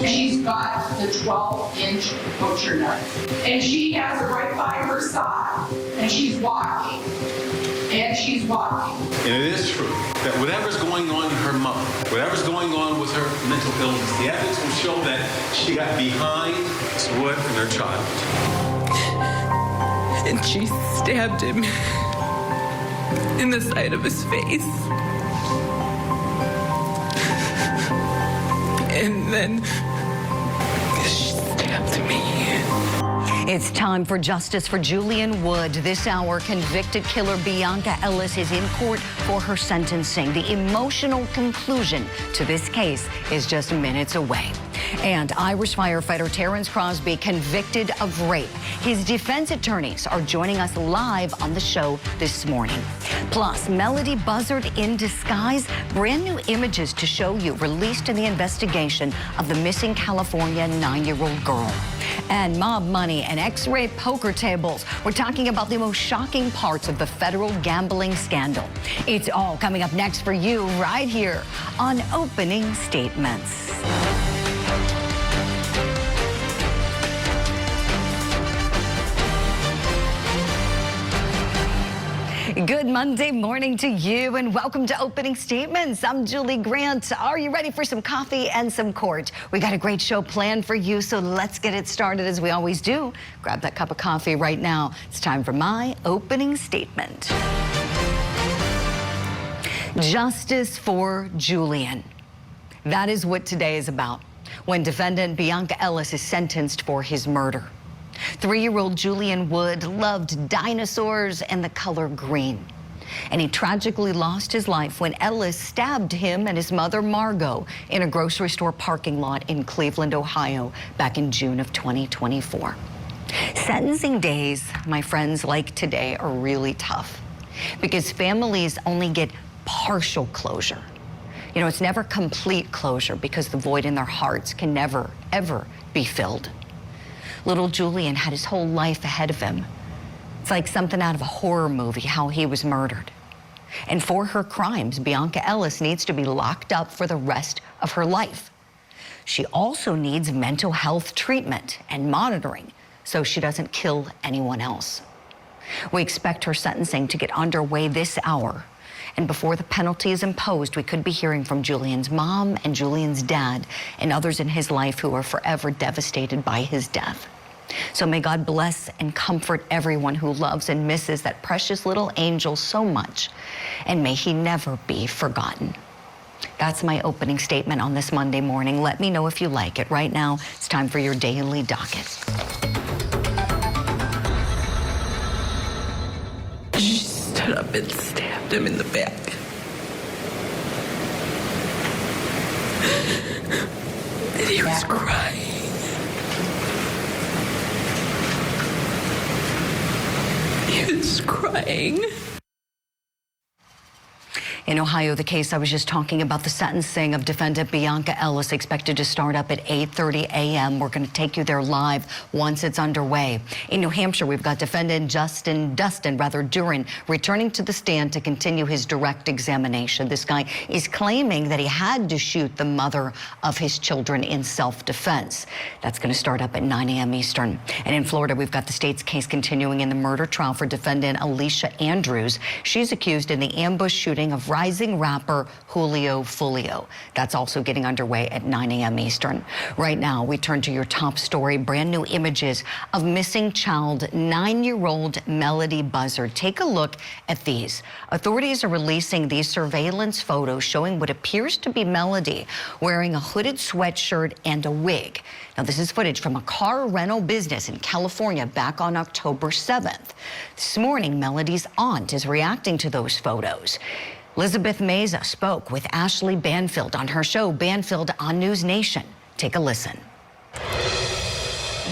She's got the 12-inch butcher knife. And she has it right by her side. And she's walking. And she's walking. And it is true that whatever's going on in her mother, whatever's going on with her mental illness, the evidence will show that she got behind Wood and her child. And she stabbed him in the side of his face. And then she stabbed me. It's time for justice for Julian Wood. This hour, convicted killer Bianca Ellis is in court for her sentencing. The emotional conclusion to this case is just minutes away. And Irish firefighter Terrence Crosby convicted of rape. His defense attorneys are joining us live on the show this morning. Plus, Melodee Buzzard in disguise, brand new images to show you released in the investigation of the missing California 9-year-old girl. And mob money and X-ray poker tables. We're talking about the most shocking parts of the federal gambling scandal. It's all coming up next for you right here on Opening Statements. Good Monday morning to you and welcome to Opening Statements. I'm Julie Grant. Are you ready for some coffee and some court? We got a great show planned for you, so let's get it started as we always do. Grab that cup of coffee right now. It's time for my opening statement. Justice for Julian. That is what today is about, when defendant Bianca Ellis is sentenced for his murder. 3-year-old Julian Wood loved dinosaurs and the color green. And he tragically lost his life when Ellis stabbed him and his mother, Margot, in a grocery store parking lot in Cleveland, Ohio, back in June of 2024. Sentencing days, my friends, like today, are really tough because families only get partial closure. You know, it's never complete closure because the void in their hearts can never, ever be filled. Little Julian had his whole life ahead of him. It's like something out of a horror movie, how he was murdered. And for her crimes, Bianca Ellis needs to be locked up for the rest of her life. She also needs mental health treatment and monitoring so she doesn't kill anyone else. We expect her sentencing to get underway this hour. And before the penalty is imposed, we could be hearing from Julian's mom and Julian's dad and others in his life who are forever devastated by his death. So may God bless and comfort everyone who loves and misses that precious little angel so much, and may he never be forgotten. That's my opening statement on this Monday morning. Let me know if you like it. Right now, it's time for your daily docket. She stood up and stabbed him in the back. And he was crying. He was crying. In Ohio, the case I was just talking about, the sentencing of defendant Bianca Ellis, expected to start up at 8:30 a.m. We're going to take you there live once it's underway. In New Hampshire, we've got defendant Dustin Duren returning to the stand to continue his direct examination. This guy is claiming that he had to shoot the mother of his children in self-defense. That's going to start up at 9 a.m. Eastern. And in Florida, we've got the state's case continuing in the murder trial for defendant Alicia Andrews. She's accused in the ambush shooting of rising rapper Julio Fulio. That's also getting underway at 9 a.m. Eastern. Right now, we turn to your top story, brand new images of missing child 9-year-old Melodee Buzzard. Take a look at these. Authorities are releasing these surveillance photos showing what appears to be Melodee wearing a hooded sweatshirt and a wig. Now, this is footage from a car rental business in California back on October 7th. This morning, Melodee's aunt is reacting to those photos. Elizabeth Meza spoke with Ashley Banfield on her show, Banfield on News Nation. Take a listen.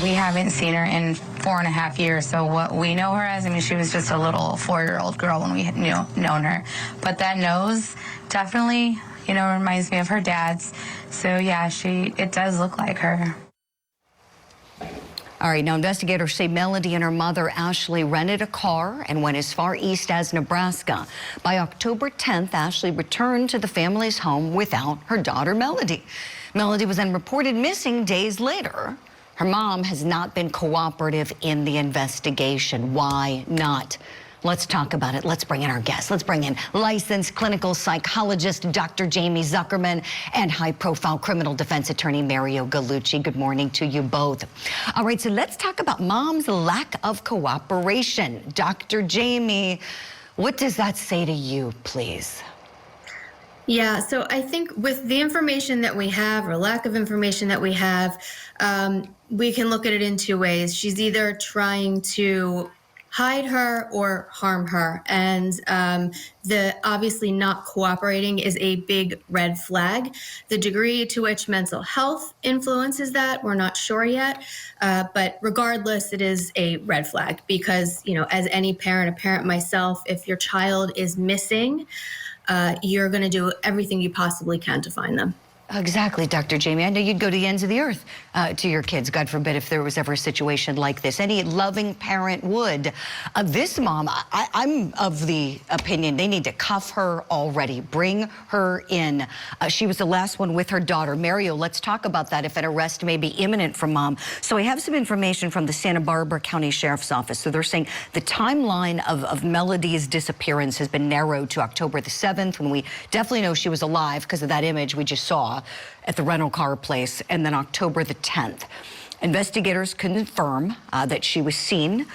We haven't seen her in 4.5 years, so what we know her as, I mean, she was just a little 4-year-old girl when we had known her. But that nose definitely, reminds me of her dad's. So yeah, it does look like her. All right, now investigators say Melodee and her mother, Ashley, rented a car and went as far east as Nebraska. By October 10th, Ashley returned to the family's home without her daughter, Melodee. Melodee was then reported missing days later. Her mom has not been cooperative in the investigation. Why not? Let's talk about it. Let's bring in our guests. Let's bring in licensed clinical psychologist Dr. Jamie Zuckerman and high-profile criminal defense attorney Mario Gallucci. Good morning to you both. All right, so let's talk about mom's lack of cooperation. Dr. Jamie, what does that say to you, please? Yeah, so I think with the information that we have, or lack of information that we have, we can look at it in two ways. She's either trying to hide her or harm her. And the obviously not cooperating is a big red flag. The degree to which mental health influences that, we're not sure yet. But regardless, it is a red flag because, you know, as any parent, a parent myself, if your child is missing, you're going to do everything you possibly can to find them. Exactly, Dr. Jamie. I know you'd go to the ends of the earth to your kids, God forbid, if there was ever a situation like this. Any loving parent would. This mom, I'm of the opinion they need to cuff her already. Bring her in. She was the last one with her daughter. Mario, let's talk about that if an arrest may be imminent from mom. So I have some information from the Santa Barbara County Sheriff's Office. So they're saying the timeline of Melodee's disappearance has been narrowed to October the 7th, when we definitely know she was alive because of that image we just saw at the rental car place, and then October the 10th. Investigators confirm that she was seen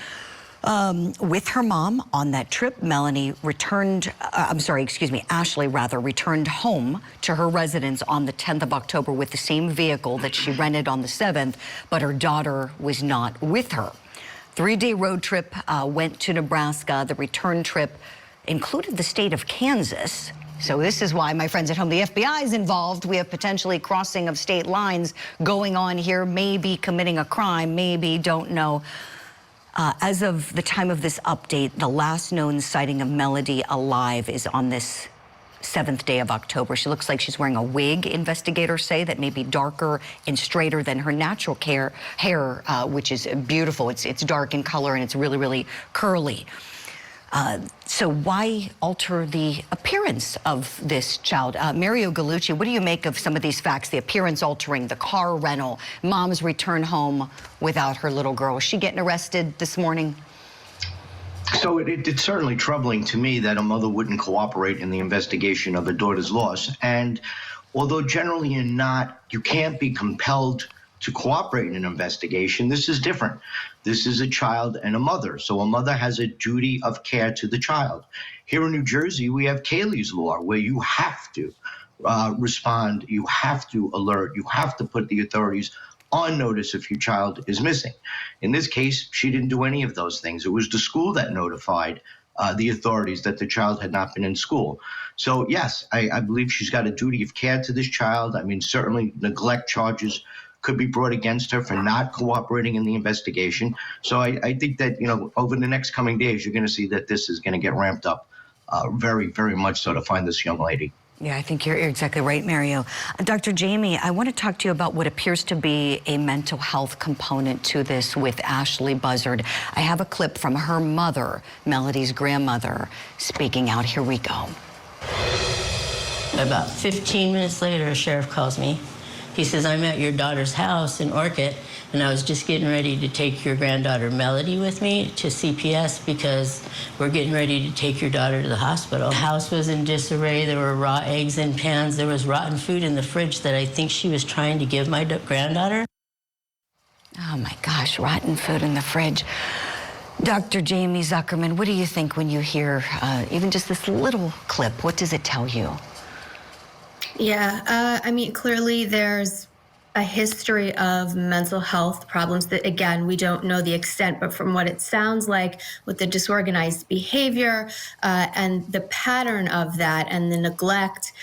with her mom on that trip. Ashley returned home to her residence on the 10th of October with the same vehicle that she rented on the 7th, but her daughter was not with her. 3-day road trip went to Nebraska. The return trip included the state of Kansas. So this is why, my friends at home, the FBI is involved. We have potentially crossing of state lines going on here, maybe committing a crime, maybe, don't know. As of the time of this update, the last known sighting of Melodee alive is on this 7th day of October. She looks like she's wearing a wig, investigators say, that may be darker and straighter than her natural hair, which is beautiful. It's dark in color and it's really, really curly. So why alter the appearance of this child? Mario Gallucci, what do you make of some of these facts? The appearance altering, the car rental, mom's return home without her little girl. Was she getting arrested this morning? So it's certainly troubling to me that a mother wouldn't cooperate in the investigation of a daughter's loss. And although generally you can't be compelled to cooperate in an investigation, this is different. This is a child and a mother. So a mother has a duty of care to the child. Here in New Jersey, we have Kaylee's law, where you have to respond, you have to alert, you have to put the authorities on notice if your child is missing. In this case, she didn't do any of those things. It was the school that notified the authorities that the child had not been in school. So yes, I believe she's got a duty of care to this child. I mean, certainly neglect charges could be brought against her for not cooperating in the investigation. So I think that, you know, over the next coming days, you're going to see that this is going to get ramped up very, very much so to find this young lady. Yeah, I think you're exactly right, Mario. Dr. Jamie, I want to talk to you about what appears to be a mental health component to this with Ashley Buzzard. I have a clip from her mother, Melodee's grandmother, speaking out. Here we go. About 15 minutes later, a sheriff calls me. He says, I'm at your daughter's house in Orchid, and I was just getting ready to take your granddaughter Melodee with me to CPS because we're getting ready to take your daughter to the hospital. The house was in disarray. There were raw eggs in pans. There was rotten food in the fridge that I think she was trying to give my granddaughter. Oh my gosh, rotten food in the fridge. Dr. Jamie Zuckerman, what do you think when you hear even just this little clip? What does it tell you? Yeah, I mean, clearly there's a history of mental health problems that, again, we don't know the extent, but from what it sounds like with the disorganized behavior and the pattern of that and the neglect,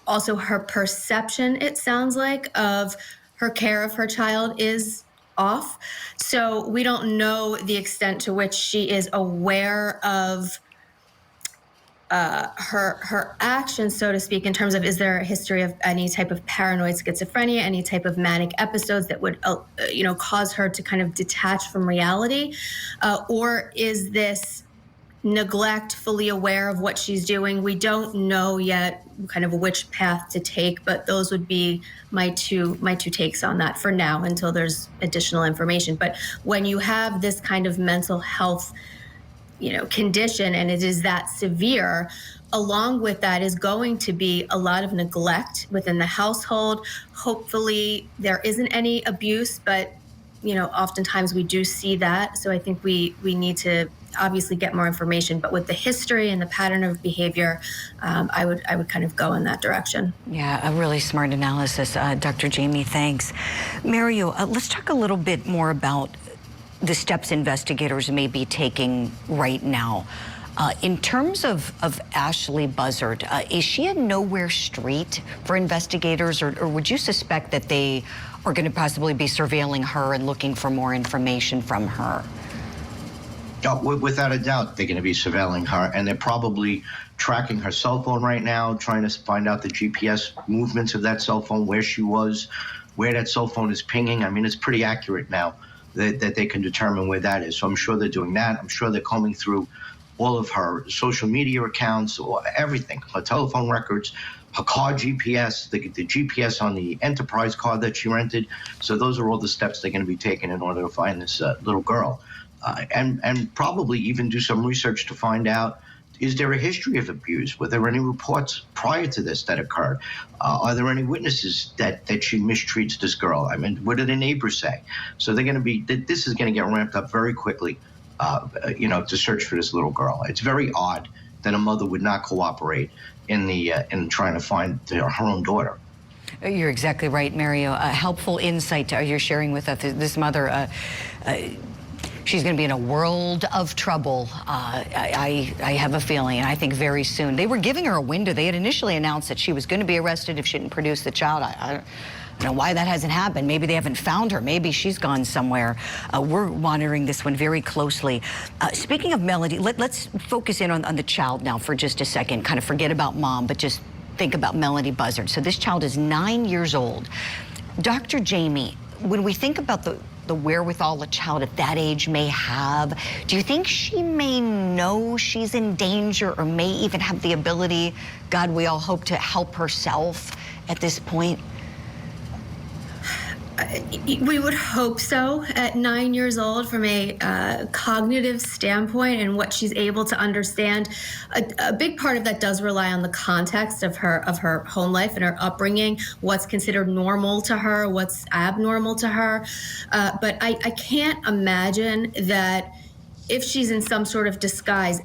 also her perception, it sounds like, of her care of her child is off. So we don't know the extent to which she is aware of her actions, so to speak, in terms of, is there a history of any type of paranoid schizophrenia, any type of manic episodes that would, cause her to kind of detach from reality, or is this neglect, fully aware of what she's doing? We don't know yet kind of which path to take, but those would be my two takes on that for now until there's additional information. But when you have this kind of mental health condition, and it is that severe, along with that is going to be a lot of neglect within the household. Hopefully there isn't any abuse, but oftentimes we do see that. So I think we need to obviously get more information, but with the history and the pattern of behavior, I would kind of go in that direction. Yeah, a really smart analysis, Dr. Jamie, thanks. Mario, let's talk a little bit more about the steps investigators may be taking right now. In terms of Ashley Buzzard, is she a nowhere street for investigators, or would you suspect that they are going to possibly be surveilling her and looking for more information from her? Without a doubt, they're going to be surveilling her, and they're probably tracking her cell phone right now, trying to find out the GPS movements of that cell phone, where she was, where that cell phone is pinging. I mean, it's pretty accurate now that they can determine where that is. So I'm sure they're doing that. I'm sure they're combing through all of her social media accounts, or everything, her telephone records, her car GPS, the GPS on the Enterprise car that she rented. So those are all the steps they're going to be taking in order to find this little girl. And probably even do some research to find out, is there a history of abuse? Were there any reports prior to this that occurred? Are there any witnesses that she mistreats this girl? I mean, what did the neighbors say? So they're going to be, this is going to get ramped up very quickly, to search for this little girl. It's very odd that a mother would not cooperate in trying to find her own daughter. You're exactly right, Mario. Helpful insight you're sharing with us. This mother, she's going to be in a world of trouble. I have a feeling, and I think very soon. They were giving her a window. They had initially announced that she was going to be arrested if she didn't produce the child. I don't know why that hasn't happened. Maybe they haven't found her. Maybe she's gone somewhere. We're monitoring this one very closely. Speaking of Melodee, let's focus in on the child now for just a second. Kind of forget about mom, but just think about Melodee Buzzard. So this child is 9 years old. Dr. Jamie, when we think about the wherewithal a child at that age may have, do you think she may know she's in danger, or may even have the ability, God, we all hope, to help herself at this point? We would hope so at 9 years old, from a cognitive standpoint and what she's able to understand. A big part of that does rely on the context of her home life and her upbringing, what's considered normal to her, what's abnormal to her. But I can't imagine that if she's in some sort of disguise,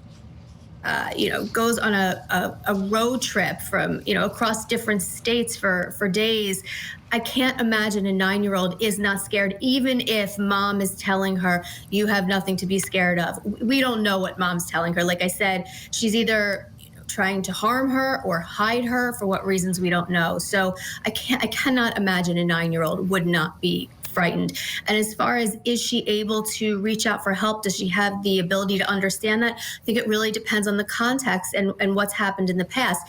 goes on a road trip from, across different states for days. I can't imagine a 9-year-old is not scared, even if mom is telling her, you have nothing to be scared of. We don't know what mom's telling her. Like I said, she's either trying to harm her or hide her, for what reasons we don't know. So I cannot imagine a 9-year-old would not be frightened. And as far as, is she able to reach out for help? Does she have the ability to understand that? I think it really depends on the context and what's happened in the past.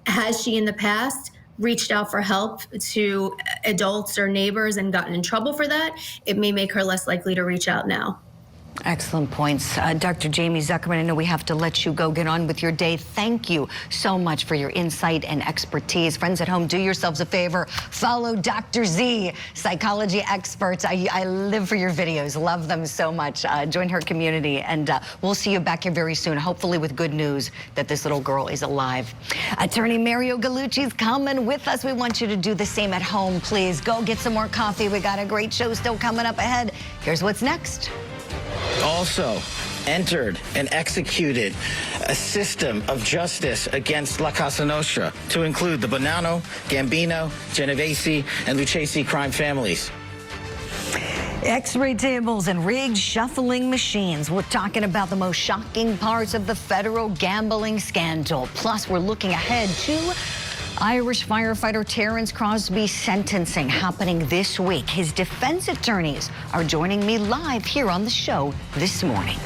Has she in the past reached out for help to adults or neighbors and gotten in trouble for that? It may make her less likely to reach out now. Excellent points. Dr. Jamie Zuckerman, I know we have to let you go get on with your day. Thank you so much for your insight and expertise. Friends at home, do yourselves a favor. Follow Dr. Z, psychology expert. I live for your videos. Love them so much. Join her community, and we'll see you back here very soon, hopefully with good news that this little girl is alive. Attorney Mario Gallucci's coming with us. We want you to do the same at home, please. Go get some more coffee. We got a great show still coming up ahead. Here's what's next. Also entered and executed a system of justice against La Casa Nostra, to include the Bonanno, Gambino, Genovese, and Lucchese crime families. X-ray tables and rigged shuffling machines. We're talking about the most shocking parts of the federal gambling scandal. Plus, we're looking ahead to Irish firefighter Terrence Crosby's sentencing happening this week. His defense attorneys are joining me live here on the show this morning.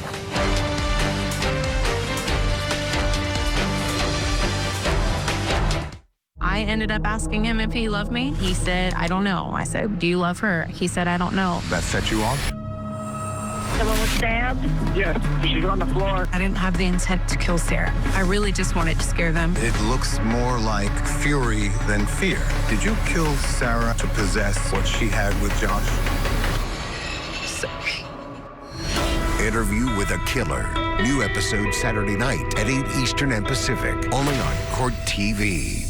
ended up asking him if he loved me. He said, I don't know. I said, do you love her? He said, I don't know. That set you off? Someone was stabbed? Yes, she's on the floor. I didn't have the intent to kill Sarah. I really just wanted to scare them. It looks more like fury than fear. Did you kill Sarah to possess what she had with Josh? Sorry. Interview with a Killer. New episode Saturday night at 8 Eastern and Pacific. Only on Court TV.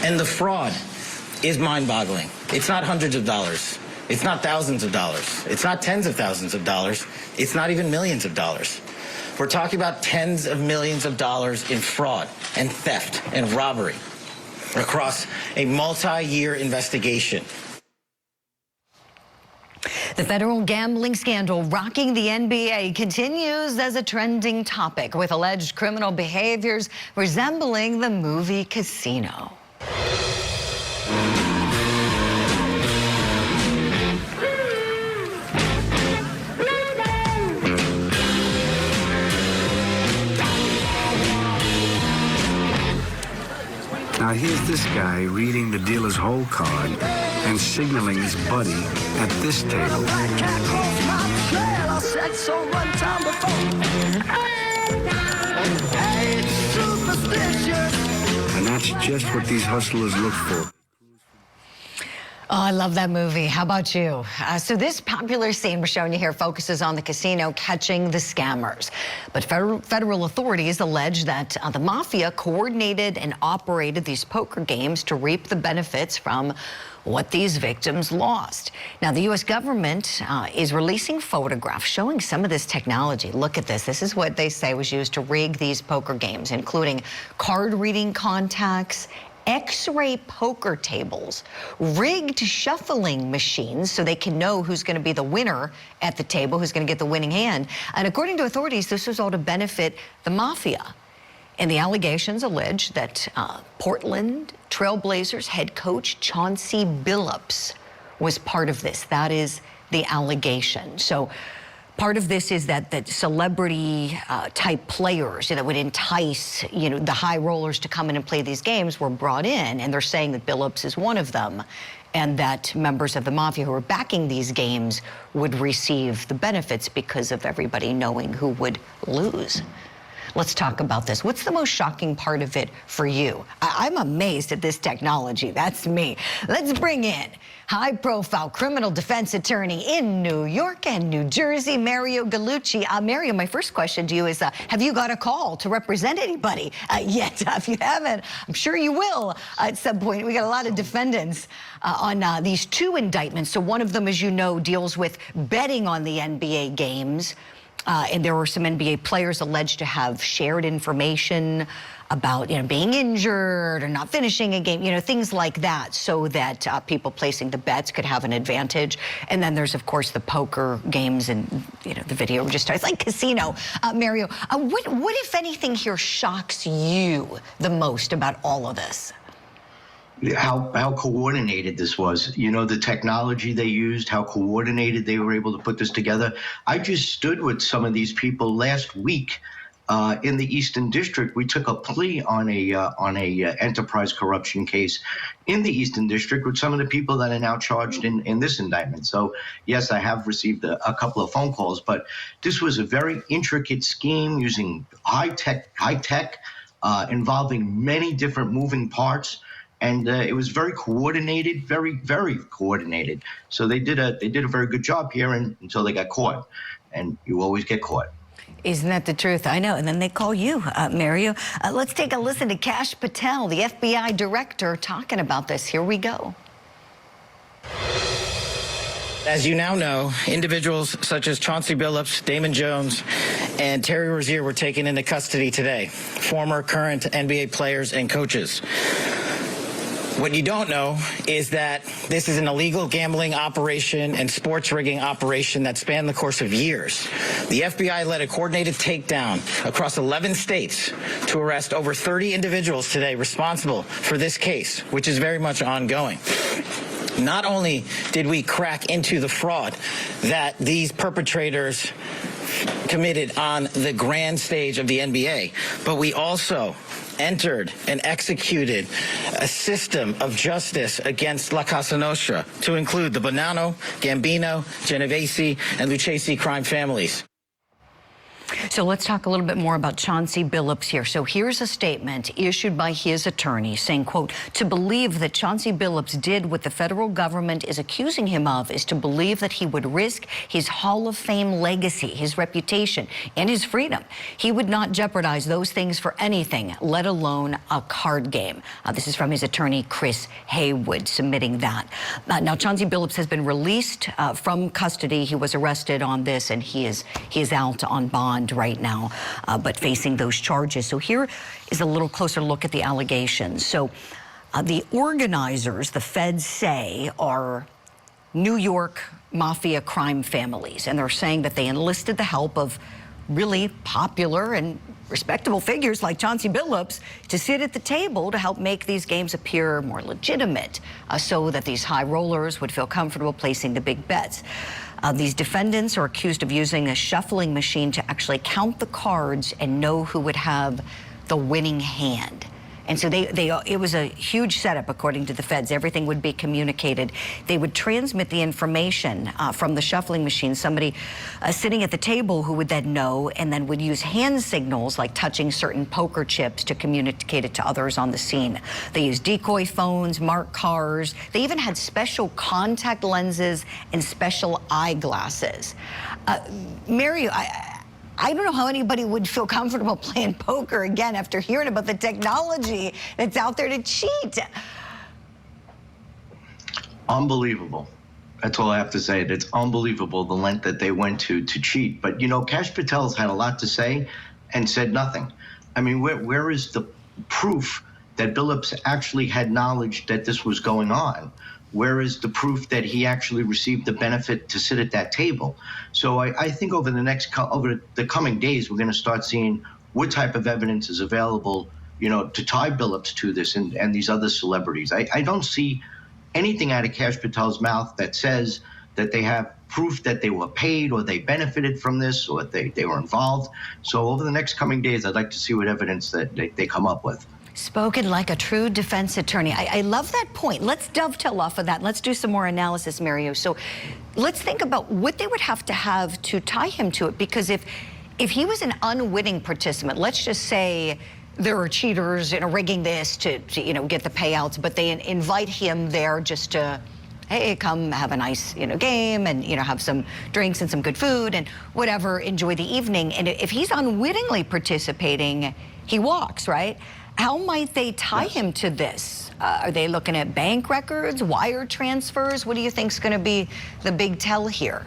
And the fraud is mind-boggling. It's not hundreds of dollars. It's not thousands of dollars. It's not tens of thousands of dollars. It's not even millions of dollars. We're talking about tens of millions of dollars in fraud and theft and robbery across a multi-year investigation. The federal gambling scandal rocking the NBA continues as a trending topic, with alleged criminal behaviors resembling the movie Casino. Now here's this guy reading the dealer's hole card and signaling his buddy at this table. And that's just what these hustlers look for. Oh, I love that movie. How about you? So this popular scene we're showing you here focuses on the casino catching the scammers. But federal authorities allege that the Mafia coordinated and operated these poker games to reap the benefits from what these victims lost. Now, the U.S. government is releasing photographs showing some of this technology. Look at this. This is what they say was used to rig these poker games, including card reading contacts, X-ray poker tables, rigged shuffling machines so they can know who's going to be the winner at the table, who's going to get the winning hand. And according to authorities, this was all to benefit the Mafia. And the allegations allege that Portland Trailblazers head coach Chauncey Billups was part of this. That is the allegation. So part of this is that celebrity type players that would entice, the high rollers to come in and play these games were brought in, and they're saying that Billups is one of them, and that members of the Mafia who are backing these games would receive the benefits because of everybody knowing who would lose. Let's talk about this. What's the most shocking part of it for you? I'm amazed at this technology. That's me. Let's bring in high-profile criminal defense attorney in New York and New Jersey, Mario Gallucci. Mario, my first question to you is, have you got a call to represent anybody yet? If you haven't, I'm sure you will at some point. We got a lot of defendants on these two indictments. So one of them, as you know, deals with betting on the NBA games. And there were some NBA players alleged to have shared information about, being injured or not finishing a game, things like that, so that people placing the bets could have an advantage. And then there's, of course, the poker games and, the video just it's like casino. Mario, what, if anything, here shocks you the most about all of this? How coordinated this was. The technology they used, how coordinated they were able to put this together. I just stood with some of these people last week in the Eastern District. We took a plea on a enterprise corruption case in the Eastern District with some of the people that are now charged in this indictment. So yes, I have received a couple of phone calls, but this was a very intricate scheme using high tech, involving many different moving parts. And it was very coordinated, very, very coordinated. So they did a very good job here until they got caught. And you always get caught. Isn't that the truth? I know. And then they call you, Mario. Let's take a listen to Kash Patel, the FBI director, talking about this. Here we go. As you now know, individuals such as Chauncey Billups, Damon Jones, and Terry Rozier were taken into custody today. Former, current NBA players and coaches. What you don't know is that this is an illegal gambling operation and sports rigging operation that spanned the course of years. The FBI led a coordinated takedown across 11 states to arrest over 30 individuals today responsible for this case, which is very much ongoing. Not only did we crack into the fraud that these perpetrators committed on the grand stage of the NBA, but we also entered and executed a system of justice against La Casa Nostra to include the Bonanno, Gambino, Genovese, and Lucchese crime families. So let's talk a little bit more about Chauncey Billups here. So here's a statement issued by his attorney saying, quote, to believe that Chauncey Billups did what the federal government is accusing him of is to believe that he would risk his Hall of Fame legacy, his reputation, and his freedom. He would not jeopardize those things for anything, let alone a card game. This is from his attorney, Chris Haywood, submitting that. Now, Chauncey Billups has been released from custody. He was arrested on this, and he is out on bond right now, but facing those charges. So here is a little closer look at the allegations. So the organizers, the feds say, are New York Mafia crime families, and they're saying that they enlisted the help of really popular and respectable figures like Chauncey Billups to sit at the table to help make these games appear more legitimate, so that these high rollers would feel comfortable placing the big bets. These defendants are accused of using a shuffling machine to actually count the cards and know who would have the winning hand. And so it was a huge setup, according to the feds. Everything would be communicated. They would transmit the information from the shuffling machine, somebody sitting at the table who would then know, and then would use hand signals like touching certain poker chips to communicate it to others on the scene. They used decoy phones, marked cars. They even had special contact lenses and special eyeglasses. Mario, I don't know how anybody would feel comfortable playing poker again after hearing about the technology that's out there to cheat. Unbelievable. That's all I have to say. It's unbelievable the length that they went to cheat. But, you know, Kash Patel's had a lot to say and said nothing. I mean, where is the proof that Billups actually had knowledge that this was going on? Where is the proof that he actually received the benefit to sit at that table? So I think over the coming days, we're going to start seeing what type of evidence is available, you know, to tie Billups to this and these other celebrities. I don't see anything out of Kash Patel's mouth that says that they have proof that they were paid or they benefited from this or they were involved. So over the next coming days, I'd like to see what evidence that they come up with. Spoken like a true defense attorney. I love that point. Let's dovetail off of that. Let's do some more analysis, Mario. So let's think about what they would have to tie him to it, because if he was an unwitting participant, let's just say there are cheaters, you know, rigging this to you know, get the payouts, but they invite him there just to, hey, come have a nice, you know, game and, you know, have some drinks and some good food and whatever, enjoy the evening. And if he's unwittingly participating, he walks, right? How might they tie him to this? Are they looking at bank records, wire transfers? What do you think is going to be the big tell here?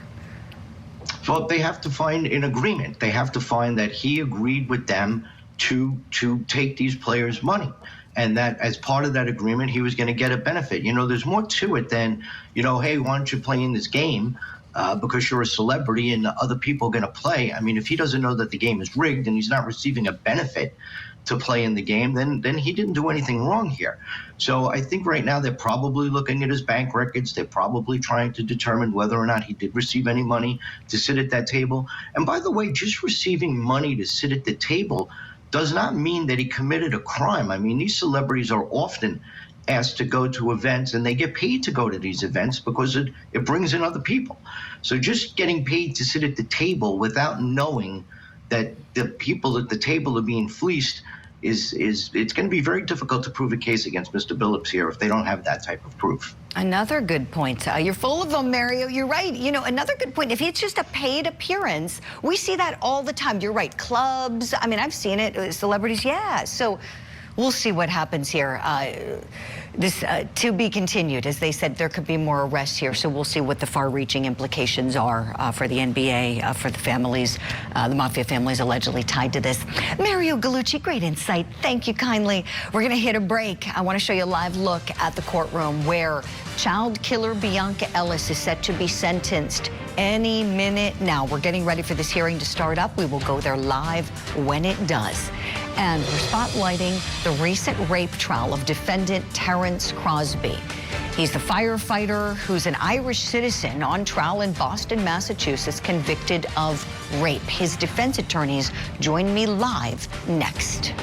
Well, they have to find an agreement. They have to find that he agreed with them to take these players' money, and that as part of that agreement, he was going to get a benefit. You know, there's more to it than, you know, hey, why don't you play in this game because you're a celebrity and other people are going to play. I mean, if he doesn't know that the game is rigged and he's not receiving a benefit to play in the game, then he didn't do anything wrong here. So I think right now they're probably looking at his bank records. They're probably trying to determine whether or not he did receive any money to sit at that table. And by the way, just receiving money to sit at the table does not mean that he committed a crime. I mean, these celebrities are often asked to go to events, and they get paid to go to these events because it brings in other people. So just getting paid to sit at the table without knowing that the people at the table are being fleeced it's going to be very difficult to prove a case against Mr. Billups here if they don't have that type of proof. Another good point. You're full of them, Mario. You're right. You know, another good point. If it's just a paid appearance, we see that all the time. You're right. Clubs. I mean, I've seen it. Celebrities. Yeah. So we'll see what happens here. This to be continued. As they said, there could be more arrests here. So we'll see what the far-reaching implications are for the NBA, for the families, the Mafia families allegedly tied to this. Mario Gallucci, great insight. Thank you kindly. We're going to hit a break. I want to show you a live look at the courtroom where child killer Bianca Ellis is set to be sentenced any minute now. We're getting ready for this hearing to start up. We will go there live when it does. And we're spotlighting the recent rape trial of defendant Terrence Crosby. He's the firefighter who's an Irish citizen on trial in Boston, Massachusetts, convicted of rape. His defense attorneys join me live next.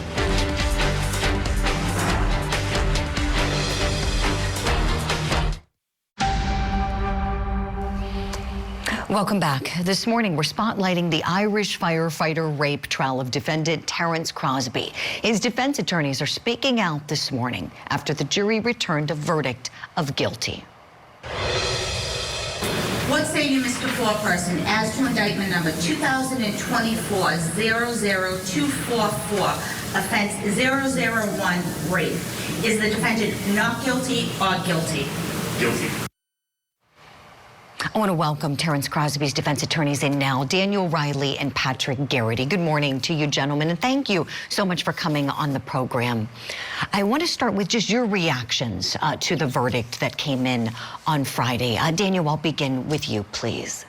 Welcome back. This morning, we're spotlighting the Irish firefighter rape trial of defendant Terence Crosby. His defense attorneys are speaking out this morning after the jury returned a verdict of guilty. What say you, Mr. Foreperson, as to indictment number 2024-00244, offense 001, rape? Is the defendant not guilty or guilty? Guilty. I want to welcome Terence Crosby's defense attorneys in now, Daniel Riley and Patrick Garrity. Good morning to you, gentlemen, and thank you so much for coming on the program. I want to start with just your reactions to the verdict that came in on Friday. Daniel, I'll begin with you, please.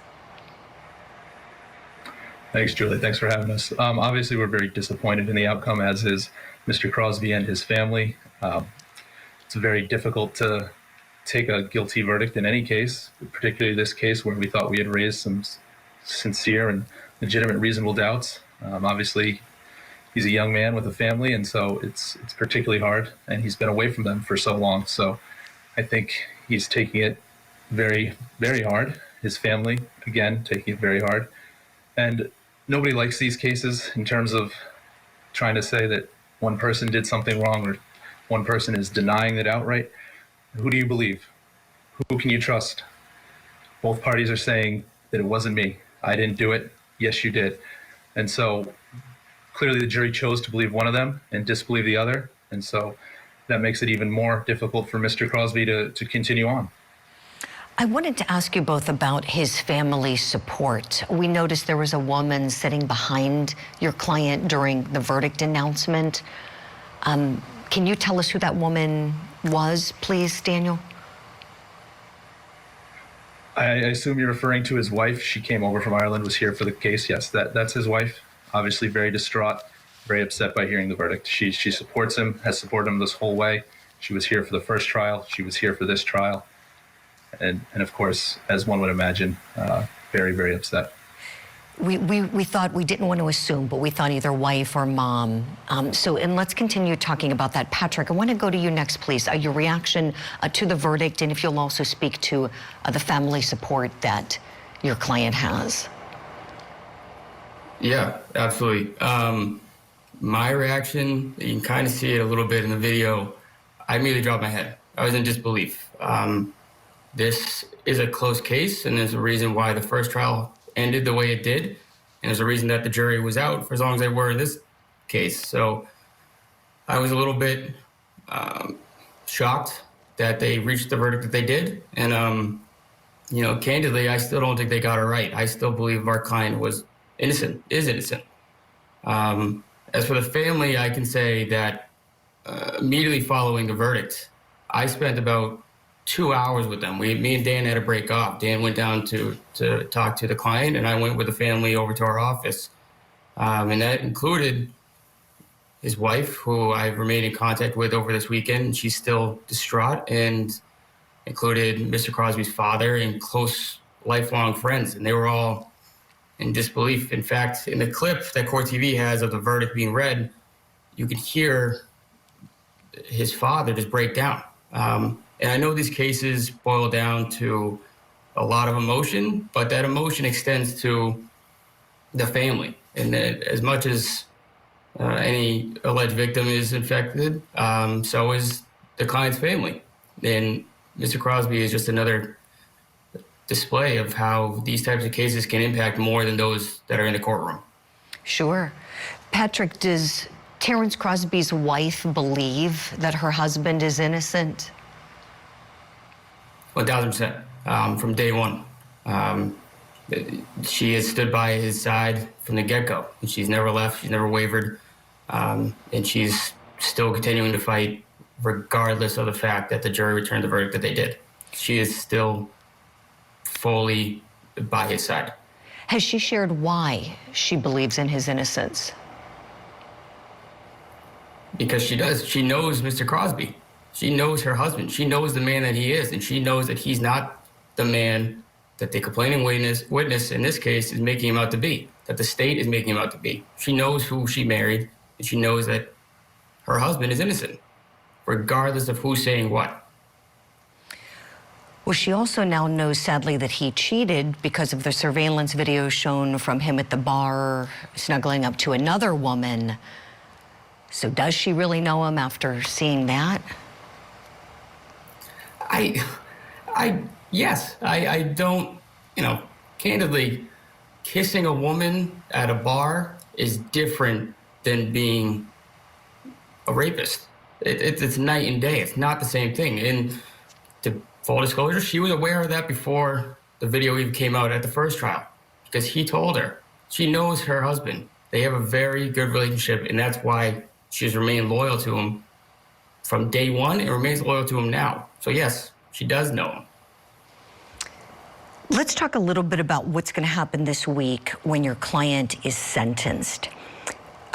Thanks, Julie. Thanks for having us. Obviously, we're very disappointed in the outcome, as is Mr. Crosby and his family. It's very difficult to take a guilty verdict in any case, particularly this case where we thought we had raised some sincere and legitimate reasonable doubts. Obviously, he's a young man with a family, and so it's particularly hard, and he's been away from them for so long. So I think he's taking it very, very hard. His family, again, taking it very hard. And nobody likes these cases in terms of trying to say that one person did something wrong or one person is denying it outright. Who do you believe? Who can you trust? Both parties are saying that it wasn't me. I didn't do it. Yes, you did. And so clearly the jury chose to believe one of them and disbelieve the other. And so that makes it even more difficult for Mr. Crosby to continue on. I wanted to ask you both about his family support. We noticed there was a woman sitting behind your client during the verdict announcement. Can you tell us who that woman was, please, Daniel? I assume you're referring to his wife. She came over from Ireland, was here for the case. Yes, that's his wife. Obviously very distraught, very upset by hearing the verdict. She supports him, has supported him this whole way. She was here for the first trial. She was here for this trial. And of course, as one would imagine, very, very upset. We thought, we didn't want to assume, but we thought either wife or mom. And let's continue talking about that. Patrick, I want to go to you next, please. Your reaction to the verdict, and if you'll also speak to the family support that your client has. Yeah, absolutely. My reaction, you can kind of see it a little bit in the video. I immediately dropped my head. I was in disbelief. This is a close case, and there's a reason why the first trial ended the way it did, and there's a reason that the jury was out for as long as they were in this case. So I was a little bit shocked that they reached the verdict that they did, and candidly, I still don't think they got it right. I still believe our client was innocent, is innocent. As for the family, I can say that immediately following the verdict, I spent about 2 hours with them. Me and Dan had to break off. Dan went down to talk to the client, and I went with the family over to our office. And that included his wife, who I've remained in contact with over this weekend. She's still distraught, and included Mr. Crosby's father and close lifelong friends. And they were all in disbelief. In fact, in the clip that Court TV has of the verdict being read, you can hear his father just break down. And I know these cases boil down to a lot of emotion, but that emotion extends to the family. And as much as any alleged victim is infected, so is the client's family. And Mr. Crosby is just another display of how these types of cases can impact more than those that are in the courtroom. Sure. Patrick, does Terence Crosby's wife believe that her husband is innocent? 1,000%. From day one. She has stood by his side from the get-go. And she's never left, she's never wavered. And she's still continuing to fight regardless of the fact that the jury returned the verdict that they did. She is still fully by his side. Has she shared why she believes in his innocence? Because she does. She knows Mr. Crosby. She knows her husband. She knows the man that he is, and she knows that he's not the man that the complaining witness in this case is making him out to be, that the state is making him out to be. She knows who she married, and she knows that her husband is innocent, regardless of who's saying what. Well, she also now knows, sadly, that he cheated because of the surveillance video shown from him at the bar, snuggling up to another woman. So does she really know him after seeing that? Yes. I don't, candidly, kissing a woman at a bar is different than being a rapist. It's night and day. It's not the same thing. And to full disclosure, she was aware of that before the video even came out at the first trial, because he told her. She knows her husband. They have a very good relationship, and that's why she's remained loyal to him from day one and remains loyal to him now. So yes, she does know him. Let's talk a little bit about what's going to happen this week when your client is sentenced.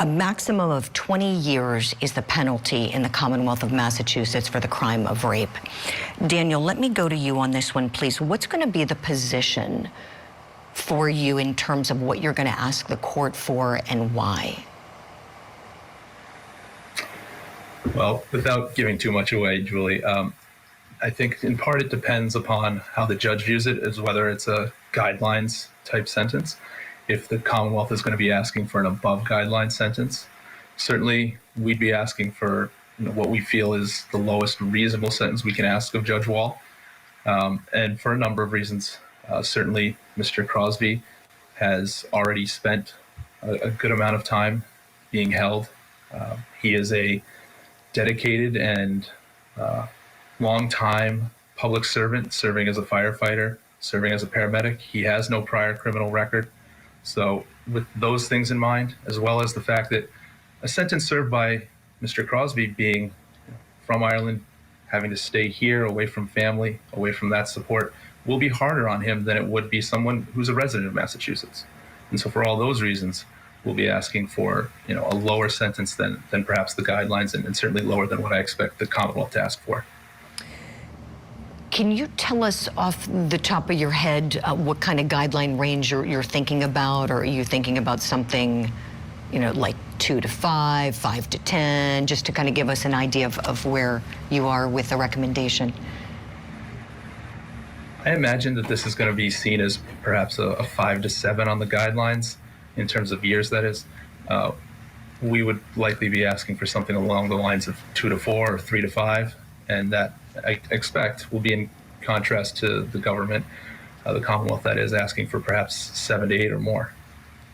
A maximum of 20 years is the penalty in the Commonwealth of Massachusetts for the crime of rape. Daniel, let me go to you on this one, please. What's going to be the position for you in terms of what you're going to ask the court for and why? Well, without giving too much away, Julie, I think in part it depends upon how the judge views it, as whether it's a guidelines type sentence. If the Commonwealth is going to be asking for an above guideline sentence, certainly we'd be asking for what we feel is the lowest reasonable sentence we can ask of Judge Wall. And for a number of reasons, certainly Mr. Crosby has already spent a good amount of time being held. He is a dedicated and long-time public servant, serving as a firefighter, serving as a paramedic. He has no prior criminal record. So with those things in mind, as well as the fact that a sentence served by Mr. Crosby being from Ireland, having to stay here, away from family, away from that support, will be harder on him than it would be someone who's a resident of Massachusetts. And so for all those reasons, we'll be asking for a lower sentence than perhaps the guidelines, and certainly lower than what I expect the Commonwealth to ask for. Can you tell us off the top of your head what kind of guideline range you're thinking about? Or are you thinking about something, like 2 to 5, 5 to 10, just to kind of give us an idea of where you are with the recommendation? I imagine that this is going to be seen as perhaps a 5 to 7 on the guidelines, in terms of years, that is. We would likely be asking for something along the lines of 2 to 4 or 3 to 5, and that I expect will be in contrast to the government, the Commonwealth, that is, asking for perhaps 7 to 8 or more.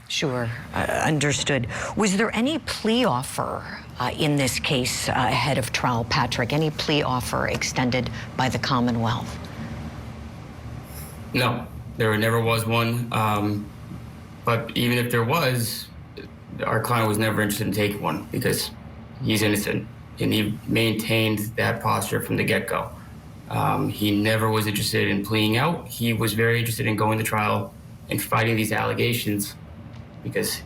Sure, understood. Was there any plea offer in this case ahead of trial, Patrick? Any plea offer extended by the Commonwealth? No, there never was one. But even if there was, our client was never interested in taking one because he's innocent, and he maintained that posture from the get-go. He never was interested in pleading out. He was very interested in going to trial and fighting these allegations because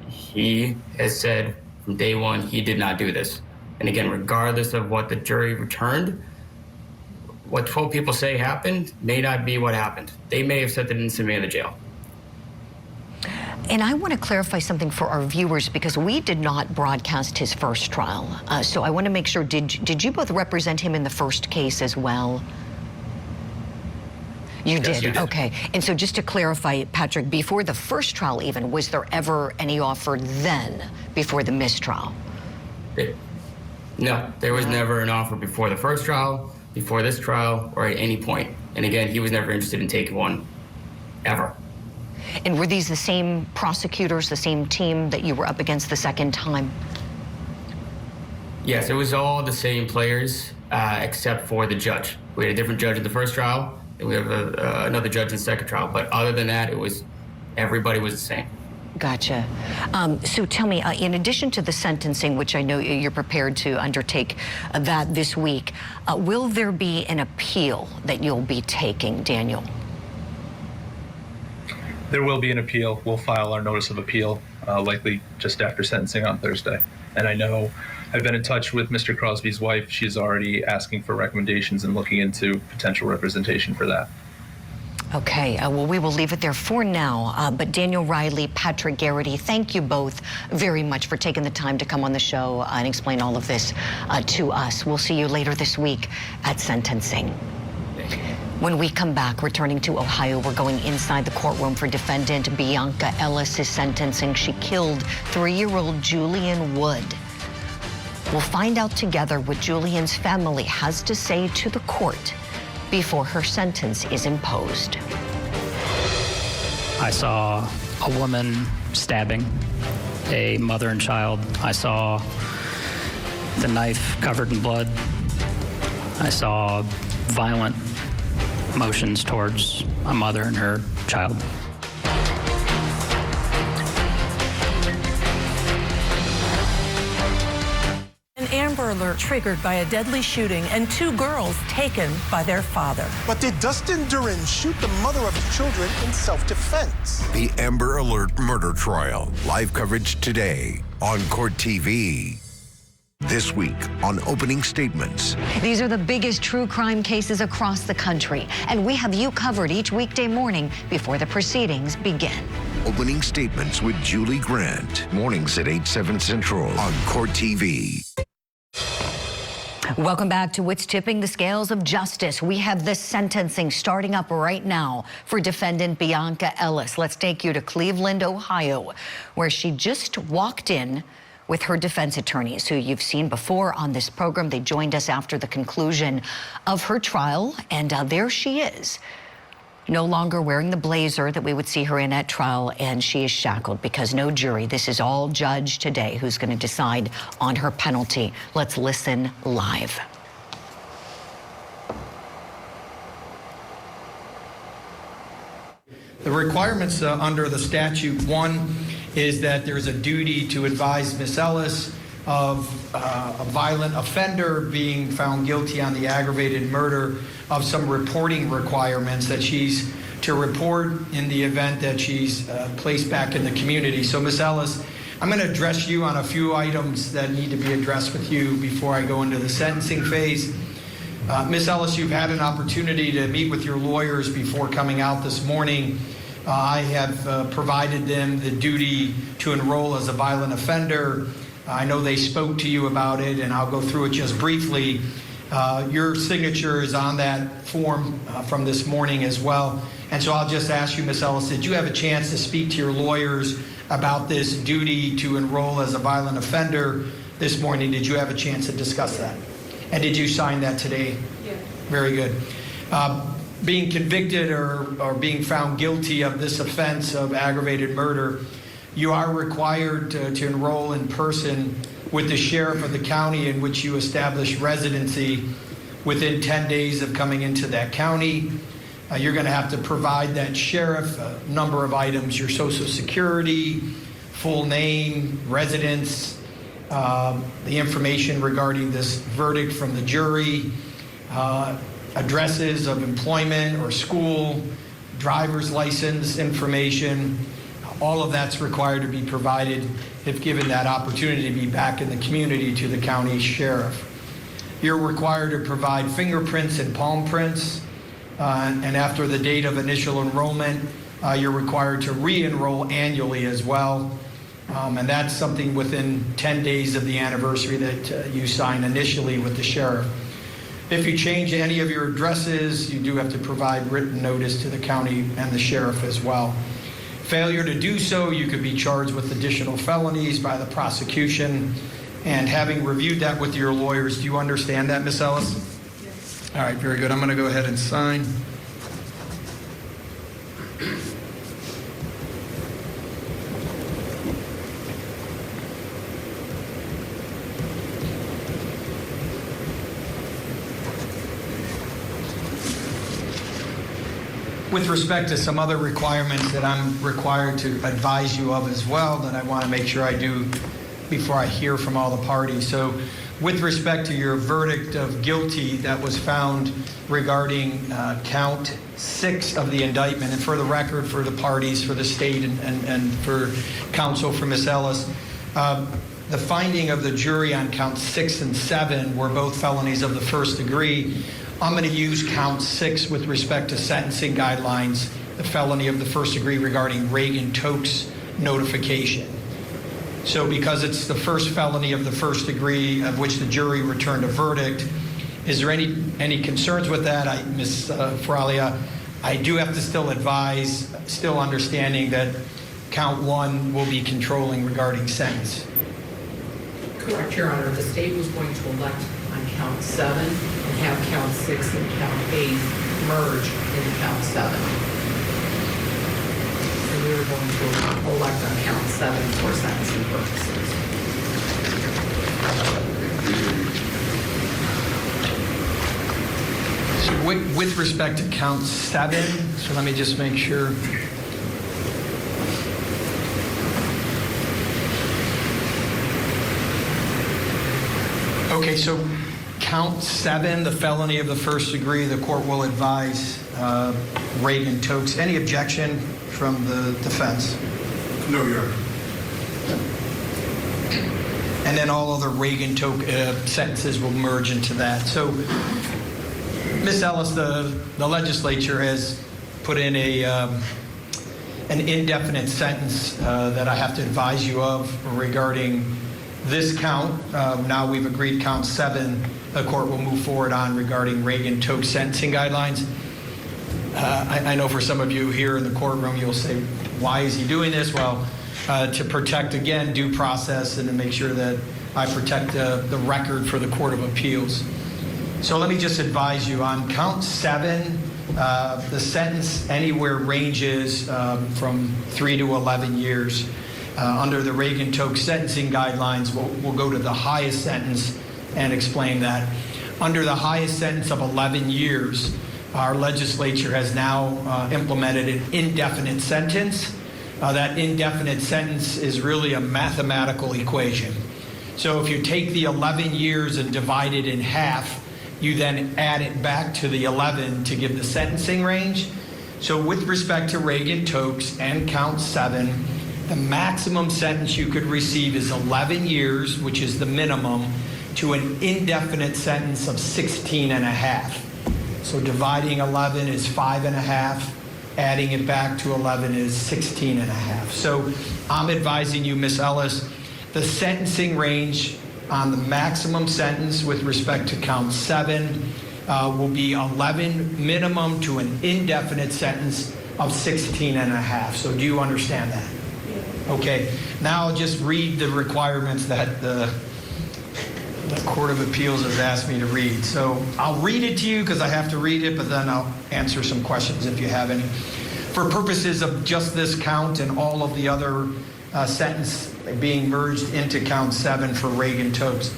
he has said from day one he did not do this. And again, regardless of what the jury returned, what 12 people say happened may not be what happened. They may have sent an innocent man to jail. And I want to clarify something for our viewers, because we did not broadcast his first trial. So I want to make sure, did you both represent him in the first case as well? You did, okay. And so just to clarify, Patrick, before the first trial even, was there ever any offer then, before the mistrial? No, there was never an offer before the first trial, before this trial, or at any point. And again, he was never interested in taking one, ever. And were these the same prosecutors, the same team that you were up against the second time? Yes, it was all the same players, except for the judge. We had a different judge in the first trial, and we have another judge in the second trial. But other than that, everybody was the same. Gotcha. So tell me, in addition to the sentencing, which I know you're prepared to undertake that this week, will there be an appeal that you'll be taking, Daniel? There will be an appeal. We'll file our notice of appeal likely just after sentencing on Thursday. And I know I've been in touch with Mr. Crosby's wife. She's already asking for recommendations and looking into potential representation for that. Okay, well, we will leave it there for now. But Daniel Riley, Patrick Garrity, thank you both very much for taking the time to come on the show and explain all of this to us. We'll see you later this week at sentencing. When we come back, returning to Ohio, we're going inside the courtroom for defendant Bianca Ellis' sentencing. She killed 3-year-old Julian Wood. We'll find out together what Julian's family has to say to the court before her sentence is imposed. I saw a woman stabbing a mother and child. I saw the knife covered in blood. I saw violent motions towards a mother and her child. An Amber Alert triggered by a deadly shooting and 2 girls taken by their father. But did Dustin Durin shoot the mother of his children in self-defense? The Amber Alert murder trial. Live coverage today on Court TV. This week on Opening Statements. These are the biggest true crime cases across the country, and we have you covered each weekday morning before the proceedings begin. Opening Statements with Julie Grant. Mornings at 8, 7 Central on Court TV. Welcome back to What's Tipping the Scales of Justice. We have the sentencing starting up right now for defendant Bianca Ellis. Let's take you to Cleveland, Ohio, where she just walked in with her defense attorneys, who you've seen before on this program. They joined us after the conclusion of her trial, and there she is, no longer wearing the blazer that we would see her in at trial, and she is shackled because no jury. This is all judge today who's going to decide on her penalty. Let's listen live. The requirements under the statute, one is that there's a duty to advise Ms. Ellis of a violent offender being found guilty on the aggravated murder, of some reporting requirements that she's to report in the event that she's placed back in the community. So Ms. Ellis, I'm going to address you on a few items that need to be addressed with you before I go into the sentencing phase. Ms. Ellis, you've had an opportunity to meet with your lawyers before coming out this morning. I have provided them the duty to enroll as a violent offender. I know they spoke to you about it, and I'll go through it just briefly. Your signature is on that form from this morning as well. And so I'll just ask you, Ms. Ellis, did you have a chance to speak to your lawyers about this duty to enroll as a violent offender this morning? Did you have a chance to discuss that? And did you sign that today? Yeah. Very good. Being convicted or being found guilty of this offense of aggravated murder, you are required to enroll in person with the sheriff of the county in which you establish residency within 10 days of coming into that county. You're going to have to provide that sheriff a number of items: your social security, full name, residence, the information regarding this verdict from the jury, addresses of employment or school, driver's license information. All of that's required to be provided if given that opportunity to be back in the community to the county sheriff. You're required to provide fingerprints and palm prints, and after the date of initial enrollment, you're required to re-enroll annually as well. And that's something within 10 days of the anniversary that you sign initially with the sheriff. If you change any of your addresses, you do have to provide written notice to the county and the sheriff as well. Failure to do so, you could be charged with additional felonies by the prosecution. And having reviewed that with your lawyers, do you understand that, Ms. Ellis? Yes. All right, very good. I'm going to go ahead and sign. With respect to some other requirements that I'm required to advise you of as well, that I want to make sure I do before I hear from all the parties. So with respect to your verdict of guilty that was found regarding count 6 of the indictment, and for the record, for the parties, for the state, and for counsel for Ms. Ellis, the finding of the jury on counts 6 and 7 were both felonies of the first degree. I'm going to use count 6 with respect to sentencing guidelines, the felony of the first degree regarding Reagan Tokes notification. So because it's the first felony of the first degree of which the jury returned a verdict, is there any concerns with that? Ms. Fralia, I do have to still advise, still understanding that count 1 will be controlling regarding sentence. Correct, Your Honor. The state was going to elect on count 7 and have count 6 and count 8 merge into count 7. And we were going to elect on count 7 for sentencing purposes. So with respect to count 7, so let me just make sure. Okay, so count 7, the felony of the first degree, the court will advise Reagan Tokes. Any objection from the defense? No, Your Honor. And then all other Reagan Toke sentences will merge into that. So, Ms. Ellis, the legislature has put in an indefinite sentence that I have to advise you of regarding this count. Now we've agreed count 7, the court will move forward on regarding Reagan Toke sentencing guidelines. I know for some of you here in the courtroom, you'll say, why is he doing this? Well, to protect, again, due process and to make sure that I protect the record for the Court of Appeals. So let me just advise you on count 7, the sentence anywhere ranges from 3 to 11 years. Under the Reagan Toke sentencing guidelines, we'll go to the highest sentence and explain that. Under the highest sentence of 11 years, our legislature has now implemented an indefinite sentence. That indefinite sentence is really a mathematical equation. So if you take the 11 years and divide it in half, you then add it back to the 11 to give the sentencing range. So with respect to Reagan Tokes and count 7, the maximum sentence you could receive is 11 years, which is the minimum, to an indefinite sentence of 16 and a half. So dividing 11 is 5 and a half. Adding it back to 11 is 16 and a half. So I'm advising you, Ms. Ellis, the sentencing range on the maximum sentence with respect to count 7 will be 11 minimum to an indefinite sentence of 16 and a half. So do you understand that? Okay, now I'll just read the requirements that the Court of Appeals has asked me to read. So I'll read it to you because I have to read it, but then I'll answer some questions if you have any. For purposes of just this count and all of the other sentence being merged into count 7 for Reagan Tokes,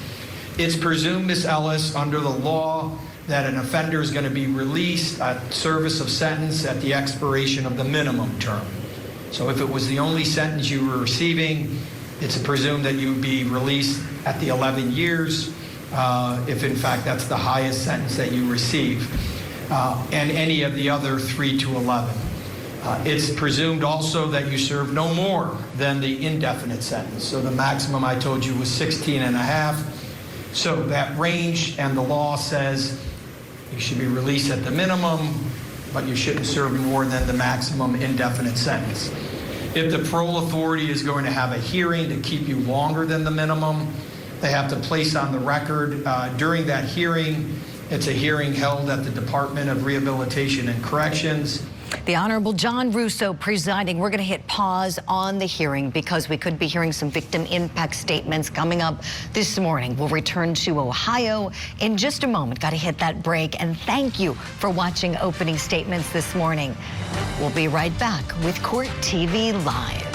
it's presumed, Ms. Ellis, under the law that an offender is going to be released at service of sentence at the expiration of the minimum term. So if it was the only sentence you were receiving, it's presumed that you would be released at the 11 years, if in fact that's the highest sentence that you receive, and any of the other 3 to 11. It's presumed also that you serve no more than the indefinite sentence. So the maximum I told you was 16 and a half. So that range, and the law says you should be released at the minimum, but you shouldn't serve more than the maximum indefinite sentence. If the parole authority is going to have a hearing to keep you longer than the minimum, they have to place on the record during that hearing, it's a hearing held at the Department of Rehabilitation and Corrections. The Honorable John Russo presiding. We're going to hit pause on the hearing because we could be hearing some victim impact statements coming up this morning. We'll return to Ohio in just a moment. Got to hit that break. And thank you for watching Opening Statements this morning. We'll be right back with Court TV Live.